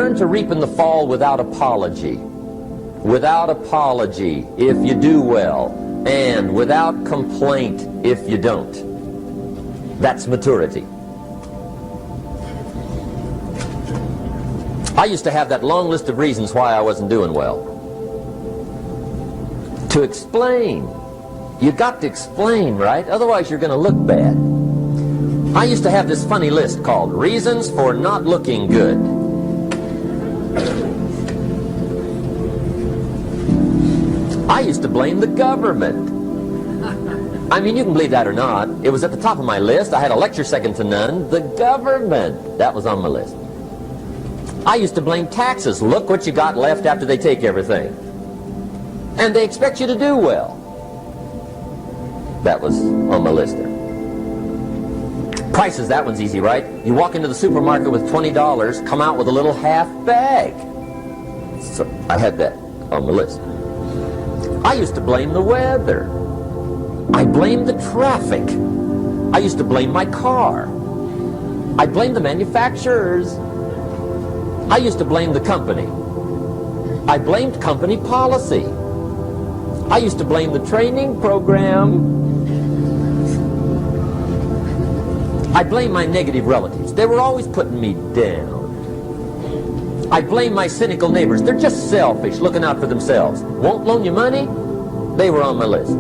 learn to reap in the fall without apology. Without apology if you do well, and without complaint if you don't. That's maturity. I used to have that long list of reasons why I wasn't doing well. To explain. You got to explain, right? Otherwise you're going to look bad. I used to have this funny list called Reasons for Not Looking Good. I used to blame the government. I mean, you can believe that or not. It was at the top of my list. I had a lecture second to none. The government. That was on my list. I used to blame taxes. Look what you got left after they take everything. And they expect you to do well. That was on my list there. Prices, that one's easy, right? You walk into the supermarket with $20, come out with a little half bag. So I had that on the list. I used to blame the weather. I blamed the traffic. I used to blame my car. I blamed the manufacturers. I used to blame the company. I blamed company policy. I used to blame the training program. I blame my negative relatives. They were always putting me down. I blame my cynical neighbors. They're just selfish, looking out for themselves. Won't loan you money? They were on my list.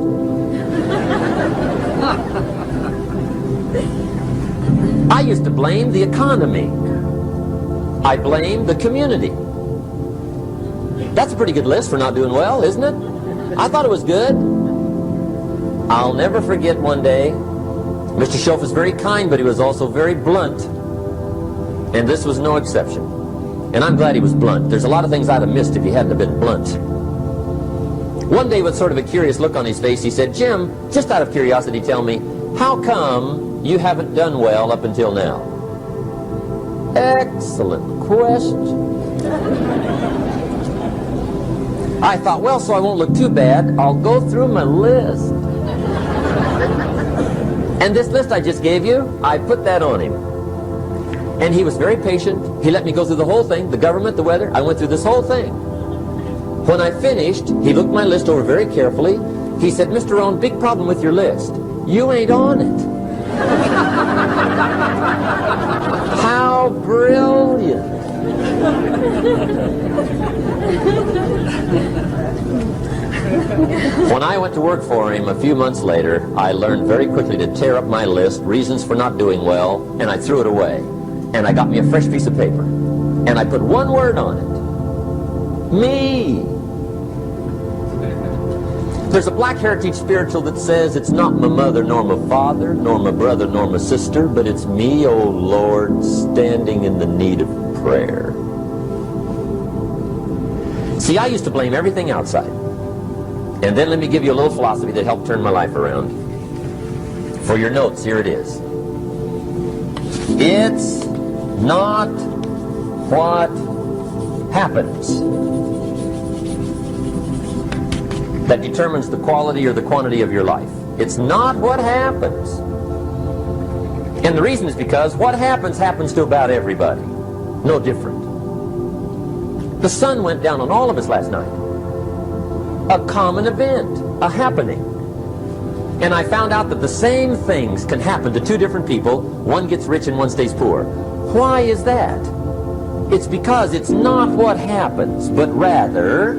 I used to blame the economy. I blame the community. That's a pretty good list for not doing well, isn't it? I thought it was good. I'll never forget one day, Mr. Schoaf was very kind, but he was also very blunt. And this was no exception. And I'm glad he was blunt. There's a lot of things I'd have missed if he hadn't have been blunt. One day, with sort of a curious look on his face, he said, "Jim, just out of curiosity, tell me, how come you haven't done well up until now?" Excellent question. I thought, well, so I won't look too bad, I'll go through my list. And this list I just gave you, I put that on him. And he was very patient. He let me go through the whole thing, the government, the weather. I went through this whole thing. When I finished, he looked my list over very carefully. He said, "Mr. Rohn, big problem with your list. You ain't on it." How brilliant. When I went to work for him a few months later, I learned very quickly to tear up my list, reasons for not doing well, and I threw it away. And I got me a fresh piece of paper. And I put one word on it. Me. There's a Black Heritage spiritual that says, "It's not my mother nor my father, nor my brother nor my sister, but it's me, oh Lord, standing in the need of prayer." See, I used to blame everything outside. And then let me give you a little philosophy that helped turn my life around. For your notes, here it is. It's not what happens that determines the quality or the quantity of your life. It's not what happens. And the reason is because what happens to about everybody. No different. The sun went down on all of us last night. A common event, a happening. And I found out that the same things can happen to two different people. One gets rich and one stays poor. Why is that? It's because it's not what happens, but rather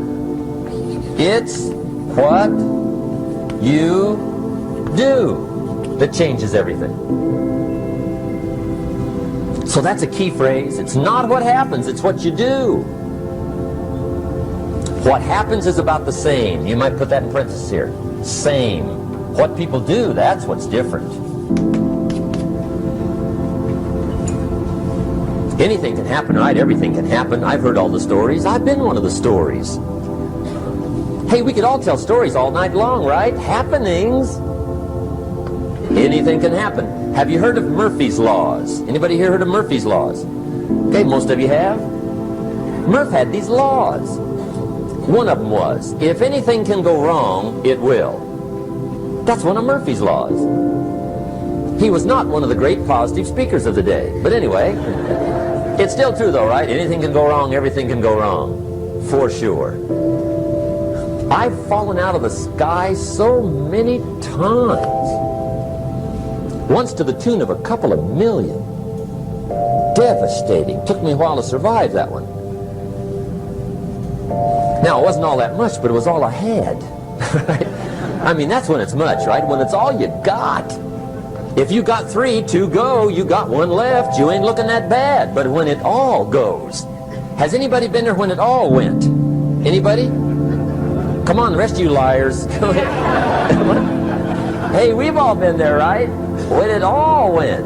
it's what you do that changes everything. So that's a key phrase. It's not what happens, it's what you do. What happens is about the same. You might put that in parentheses here. Same. What people do, that's what's different. Anything can happen, right? Everything can happen. I've heard all the stories. I've been one of the stories. Hey, we could all tell stories all night long, right? Happenings. Anything can happen. Have you heard of Murphy's Laws? Anybody here heard of Murphy's Laws? Okay, most of you have. Murph had these laws. One of them was, if anything can go wrong, it will. That's one of Murphy's laws. He was not one of the great positive speakers of the day. But anyway, It's still true though, right? Anything can go wrong, everything can go wrong. For sure. I've fallen out of the sky so many times. Once to the tune of a couple of million. Devastating. Took me a while to survive that one. Now, it wasn't all that much, but it was all I had. Right? I mean, that's when it's much, right? When it's all you got. If you got 3, 2 go, you got 1 left, you ain't looking that bad. But when it all goes, has anybody been there when it all went? Anybody? Come on, the rest of you liars. Go ahead. Hey, we've all been there, right? When it all went.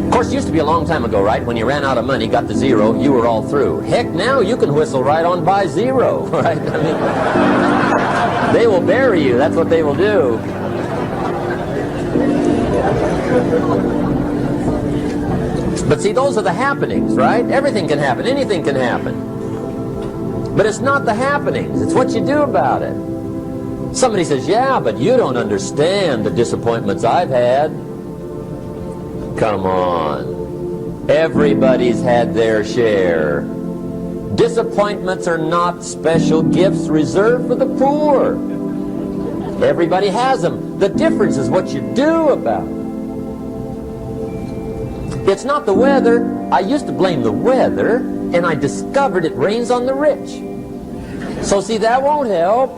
Of course, it used to be a long time ago, right? When you ran out of money, got to 0, you were all through. Heck, now you can whistle right on by 0, right? I mean, they will bury you. That's what they will do. But see, those are the happenings, right? Everything can happen. Anything can happen. But it's not the happenings. It's what you do about it. Somebody says, yeah, but you don't understand the disappointments I've had. Come on. Everybody's had their share. Disappointments are not special gifts reserved for the poor. Everybody has them. The difference is what you do about it. It's not the weather. I used to blame the weather, and I discovered it rains on the rich. So see, that won't help.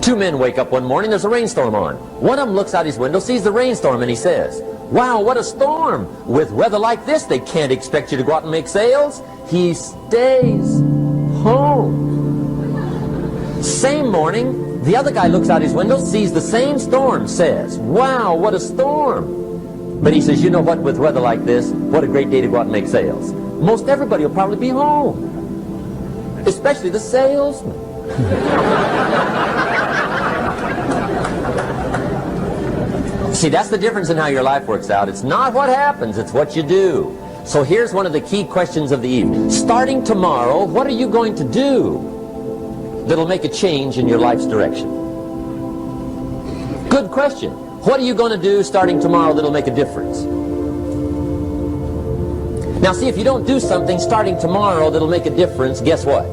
2 men wake up one morning, there's a rainstorm on. One of them looks out his window, sees the rainstorm, and he says, wow, what a storm. With weather like this, they can't expect you to go out and make sales. He stays home. Same morning, the other guy looks out his window, sees the same storm, says, wow, what a storm. But he says, you know what, with weather like this, what a great day to go out and make sales. Most everybody will probably be home. Especially the salesman. See, that's the difference in how your life works out. It's not what happens, it's what you do. So here's one of the key questions of the evening. Starting tomorrow, what are you going to do that'll make a change in your life's direction? Good question. What are you going to do starting tomorrow that'll make a difference? Now see, if you don't do something starting tomorrow that'll make a difference, guess what?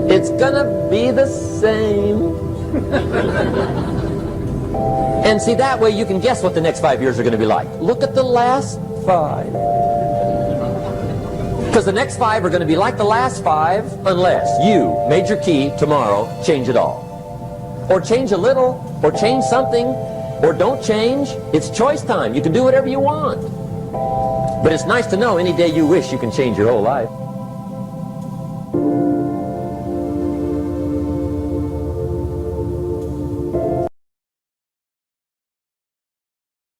It's gonna be the same. And see, that way you can guess what the next 5 years are going to be like. Look at the last 5. Because the next 5 are going to be like the last 5 unless you, major key, tomorrow, change it all. Or change a little, or change something, or don't change. It's choice time. You can do whatever you want. But it's nice to know any day you wish you can change your whole life.